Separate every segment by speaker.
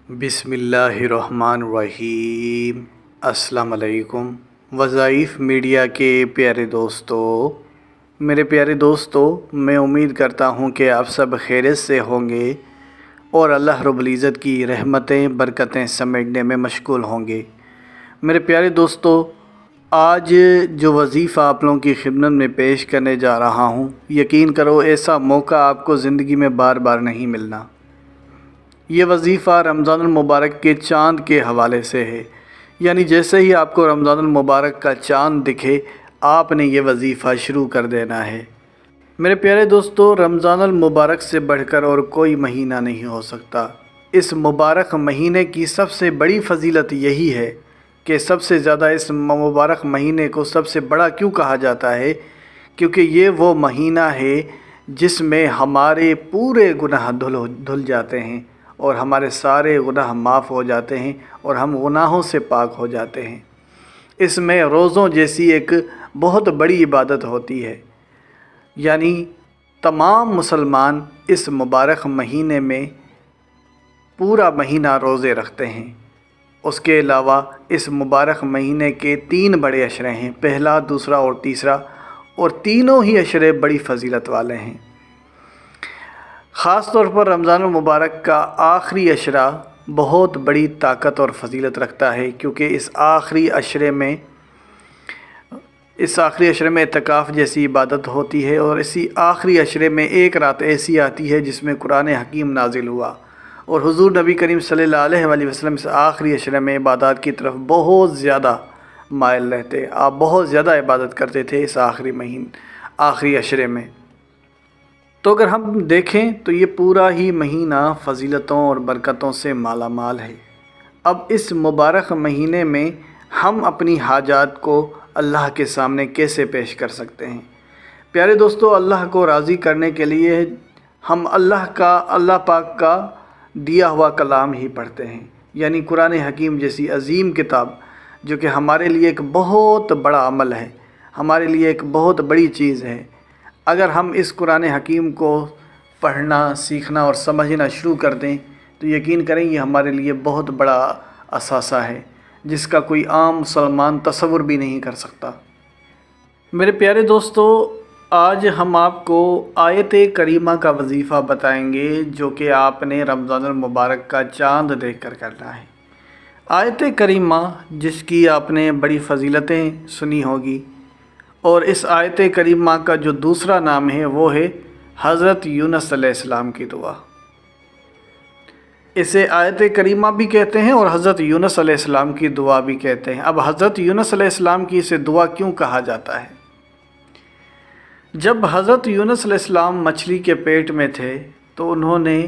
Speaker 1: بسم اللہ الرحمن الرحیم۔ السلام علیکم۔ وظائف میڈیا کے پیارے دوستو، میرے پیارے دوستو، میں امید کرتا ہوں کہ آپ سب خیریت سے ہوں گے اور اللہ رب العزت کی رحمتیں برکتیں سمیٹنے میں مشغول ہوں گے۔ میرے پیارے دوستو، آج جو وظیفہ آپ لوگوں کی خدمت میں پیش کرنے جا رہا ہوں، یقین کرو ایسا موقع آپ کو زندگی میں بار بار نہیں ملنا۔ یہ وظیفہ رمضان المبارک کے چاند کے حوالے سے ہے، یعنی جیسے ہی آپ کو رمضان المبارک کا چاند دکھے آپ نے یہ وظیفہ شروع کر دینا ہے۔ میرے پیارے دوستو، رمضان المبارک سے بڑھ کر اور کوئی مہینہ نہیں ہو سکتا۔ اس مبارک مہینے کی سب سے بڑی فضیلت یہی ہے کہ سب سے زیادہ اس مبارک مہینے کو سب سے بڑا کیوں کہا جاتا ہے، کیونکہ یہ وہ مہینہ ہے جس میں ہمارے پورے گناہ دھل جاتے ہیں اور ہمارے سارے گناہ معاف ہو جاتے ہیں اور ہم گناہوں سے پاک ہو جاتے ہیں۔ اس میں روزوں جیسی ایک بہت بڑی عبادت ہوتی ہے، یعنی تمام مسلمان اس مبارک مہینے میں پورا مہینہ روزے رکھتے ہیں۔ اس کے علاوہ اس مبارک مہینے کے 3 بڑے عشرے ہیں، پہلا، دوسرا اور تیسرا، اور تینوں ہی عشرے بڑی فضیلت والے ہیں۔ خاص طور پر رمضان المبارک کا آخری عشرہ بہت بڑی طاقت اور فضیلت رکھتا ہے، کیونکہ اس آخری عشرے میں اعتکاف جیسی عبادت ہوتی ہے، اور اسی آخری عشرے میں ایک رات ایسی آتی ہے جس میں قرآن حکیم نازل ہوا، اور حضور نبی کریم صلی اللہ علیہ وسلم اس آخری عشرے میں عبادات کی طرف بہت زیادہ مائل رہتے۔ آپ بہت زیادہ عبادت کرتے تھے اس آخری عشرے میں۔ تو اگر ہم دیکھیں تو یہ پورا ہی مہینہ فضیلتوں اور برکتوں سے مالا مال ہے۔ اب اس مبارک مہینے میں ہم اپنی حاجات کو اللہ کے سامنے کیسے پیش کر سکتے ہیں؟ پیارے دوستو، اللہ کو راضی کرنے کے لیے ہم اللہ پاک کا دیا ہوا کلام ہی پڑھتے ہیں، یعنی قرآن حکیم جیسی عظیم کتاب، جو کہ ہمارے لیے ایک بہت بڑا عمل ہے، ہمارے لیے ایک بہت بڑی چیز ہے۔ اگر ہم اس قرآن حکیم کو پڑھنا، سیکھنا اور سمجھنا شروع کر دیں تو یقین کریں یہ ہمارے لیے بہت بڑا اثاثہ ہے، جس کا کوئی عام مسلمان تصور بھی نہیں کر سکتا۔ میرے پیارے دوستو، آج ہم آپ کو آیت کریمہ کا وظیفہ بتائیں گے، جو کہ آپ نے رمضان المبارک کا چاند دیکھ کر کرنا ہے۔ آیت کریمہ جس کی آپ نے بڑی فضیلتیں سنی ہوگی، اور اس آیت کریمہ کا جو دوسرا نام ہے وہ ہے حضرت یونس علیہ السلام کی دعا۔ اسے آیت کریمہ بھی کہتے ہیں اور حضرت یونس علیہ السلام کی دعا بھی کہتے ہیں۔ اب حضرت یونس علیہ السلام کی اسے دعا کیوں کہا جاتا ہے؟ جب حضرت یونس علیہ السلام مچھلی کے پیٹ میں تھے تو انہوں نے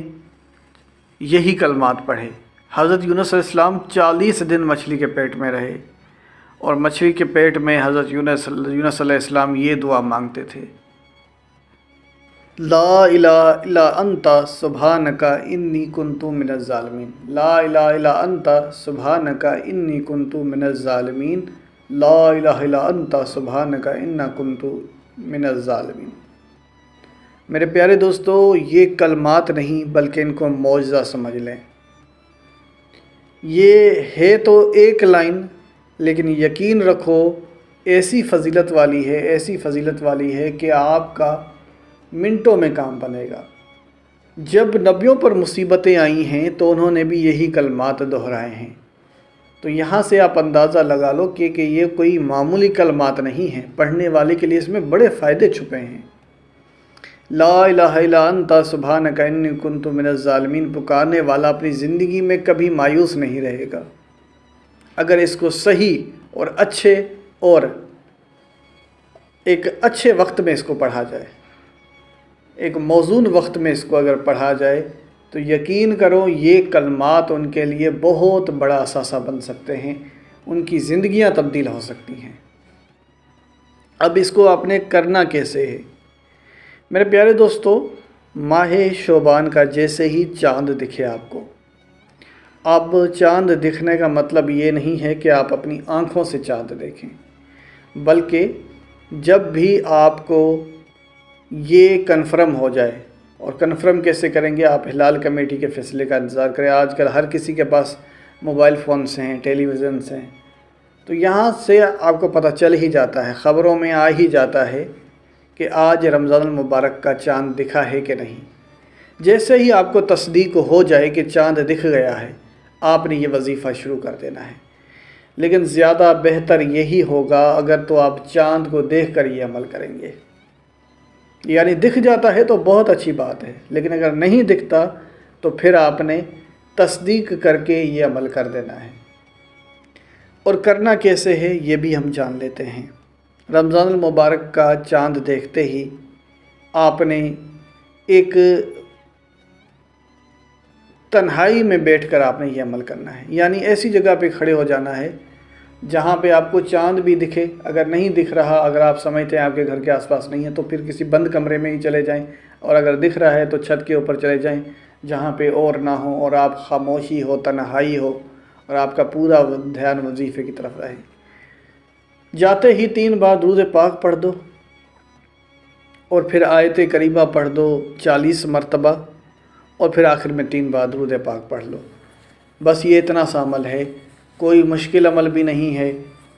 Speaker 1: یہی کلمات پڑھے۔ حضرت یونس علیہ السلام 40 دن مچھلی کے پیٹ میں رہے، اور مچھلی کے پیٹ میں حضرت یونس علیہ السلام یہ دعا مانگتے تھے: لا الہ الا انت سبحانک انی کنت من الظالمین، لا الہ الا انت سبحانک انی کنت من الظالمین، لا الہ الا انت سبحانک انی کنت من الظالمین۔ میرے پیارے دوستو، یہ کلمات نہیں بلکہ ان کو معجزہ سمجھ لیں۔ یہ ہے تو ایک لائن، لیکن یقین رکھو ایسی فضیلت والی ہے کہ آپ کا منٹوں میں کام بنے گا۔ جب نبیوں پر مصیبتیں آئی ہیں تو انہوں نے بھی یہی کلمات دہرائے ہیں، تو یہاں سے آپ اندازہ لگا لو کہ یہ کوئی معمولی کلمات نہیں ہیں، پڑھنے والے کے لیے اس میں بڑے فائدے چھپے ہیں۔ لا الہ الا انت سبحانک انی کنت من الظالمین پکارنے والا اپنی زندگی میں کبھی مایوس نہیں رہے گا، اگر اس کو صحیح اور ایک اچھے وقت میں اس کو پڑھا جائے، ایک موزون وقت میں اس کو اگر پڑھا جائے تو یقین کرو یہ کلمات ان کے لیے بہت بڑا اثاثہ بن سکتے ہیں، ان کی زندگیاں تبدیل ہو سکتی ہیں۔ اب اس کو آپ نے کرنا کیسے ہے؟ میرے پیارے دوستو، ماہ شعبان کا جیسے ہی چاند دکھے آپ کو، اب چاند دکھنے کا مطلب یہ نہیں ہے کہ آپ اپنی آنکھوں سے چاند دیکھیں، بلکہ جب بھی آپ کو یہ کنفرم ہو جائے اور کنفرم کیسے کریں گے؟ آپ ہلال کمیٹی کے فیصلے کا انتظار کریں۔ آج کل ہر کسی کے پاس موبائل فونز ہیں، ٹیلی ویژنس ہیں، تو یہاں سے آپ کو پتہ چل ہی جاتا ہے، خبروں میں آ ہی جاتا ہے کہ آج رمضان المبارک کا چاند دکھا ہے کہ نہیں۔ جیسے ہی آپ کو تصدیق ہو جائے کہ چاند دکھ گیا ہے، آپ نے یہ وظیفہ شروع کر دینا ہے۔ لیکن زیادہ بہتر یہی ہوگا اگر تو آپ چاند کو دیکھ کر یہ عمل کریں گے، یعنی دکھ جاتا ہے تو بہت اچھی بات ہے، لیکن اگر نہیں دکھتا تو پھر آپ نے تصدیق کر کے یہ عمل کر دینا ہے۔ اور کرنا کیسے ہے یہ بھی ہم جان لیتے ہیں۔ رمضان المبارک کا چاند دیکھتے ہی آپ نے ایک تنہائی میں بیٹھ کر آپ نے یہ عمل کرنا ہے، یعنی ایسی جگہ پہ کھڑے ہو جانا ہے جہاں پہ آپ کو چاند بھی دکھے۔ اگر نہیں دکھ رہا، اگر آپ سمجھتے ہیں آپ کے گھر کے آس پاس نہیں ہے، تو پھر کسی بند کمرے میں ہی چلے جائیں، اور اگر دکھ رہا ہے تو چھت کے اوپر چلے جائیں جہاں پہ اور نہ ہو، اور آپ خاموشی ہو، تنہائی ہو، اور آپ کا پورا دھیان وظیفے کی طرف رہے۔ جاتے ہی 3 بار درود پاک پڑھ دو، اور پھر آیت کریمہ پڑھ دو 40 مرتبہ، اور پھر آخر میں 3 بار درود پاک پڑھ لو۔ بس یہ اتنا سا عمل ہے، کوئی مشکل عمل بھی نہیں ہے،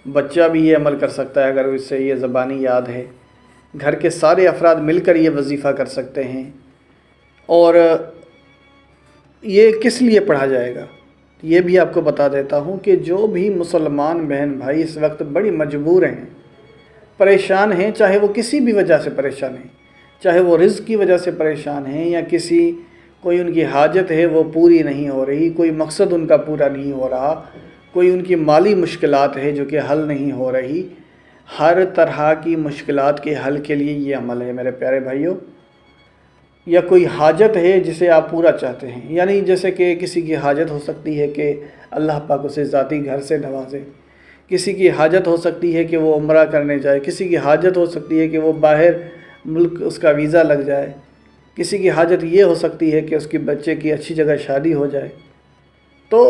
Speaker 1: بچہ بھی یہ عمل کر سکتا ہے اگر اس سے یہ زبانی یاد ہے، گھر کے سارے افراد مل کر یہ وظیفہ کر سکتے ہیں۔ اور یہ کس لیے پڑھا جائے گا یہ بھی آپ کو بتا دیتا ہوں کہ جو بھی مسلمان بہن بھائی اس وقت بڑی مجبور ہیں، پریشان ہیں، چاہے وہ کسی بھی وجہ سے پریشان ہیں، چاہے وہ رزق کی وجہ سے پریشان ہیں، یا کوئی ان کی حاجت ہے وہ پوری نہیں ہو رہی، کوئی مقصد ان کا پورا نہیں ہو رہا، کوئی ان کی مالی مشکلات ہے جو کہ حل نہیں ہو رہی، ہر طرح کی مشکلات کے حل کے لیے یہ عمل ہے میرے پیارے بھائیوں۔ یا کوئی حاجت ہے جسے آپ پورا چاہتے ہیں، یعنی جیسے کہ کسی کی حاجت ہو سکتی ہے کہ اللہ پاک اسے ذاتی گھر سے نوازے، کسی کی حاجت ہو سکتی ہے کہ وہ عمرہ کرنے جائے، کسی کی حاجت ہو سکتی ہے کہ وہ باہر ملک اس کا ویزا لگ جائے، کسی کی حاجت یہ ہو سکتی ہے کہ اس کے بچے کی اچھی جگہ شادی ہو جائے۔ تو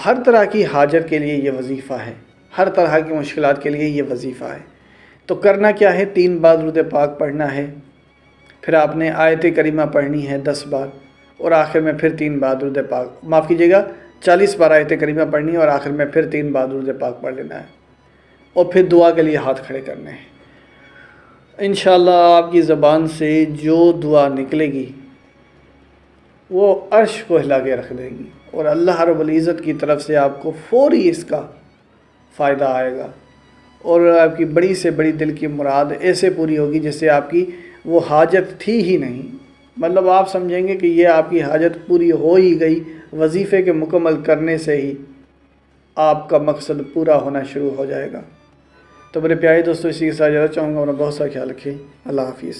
Speaker 1: ہر طرح کی حاجت کے لیے یہ وظیفہ ہے، ہر طرح کی مشکلات کے لیے یہ وظیفہ ہے۔ تو کرنا کیا ہے؟ 3 بار درود پاک پڑھنا ہے، پھر آپ نے آیت کریمہ پڑھنی ہے 10 بار، اور آخر میں پھر 3 بار درود پاک، معاف کیجیے گا 40 بار آیت کریمہ پڑھنی ہے، اور آخر میں پھر 3 بار درود پاک پڑھ لینا ہے، اور پھر دعا کے لیے ہاتھ کھڑے کرنے ہیں۔ انشاءاللہ آپ کی زبان سے جو دعا نکلے گی وہ عرش کو ہلا کے رکھ دے گی، اور اللہ رب العزت کی طرف سے آپ کو فوری اس کا فائدہ آئے گا، اور آپ کی بڑی سے بڑی دل کی مراد ایسے پوری ہوگی جیسے آپ کی وہ حاجت تھی ہی نہیں، مطلب آپ سمجھیں گے کہ یہ آپ کی حاجت پوری ہو ہی گئی، وظیفے کے مکمل کرنے سے ہی آپ کا مقصد پورا ہونا شروع ہو جائے گا۔ تو میرے پیارے دوستو، اسی کے ساتھ اجازت چاہوں گا، اپنا بہت سا خیال رکھیں۔ اللہ حافظ۔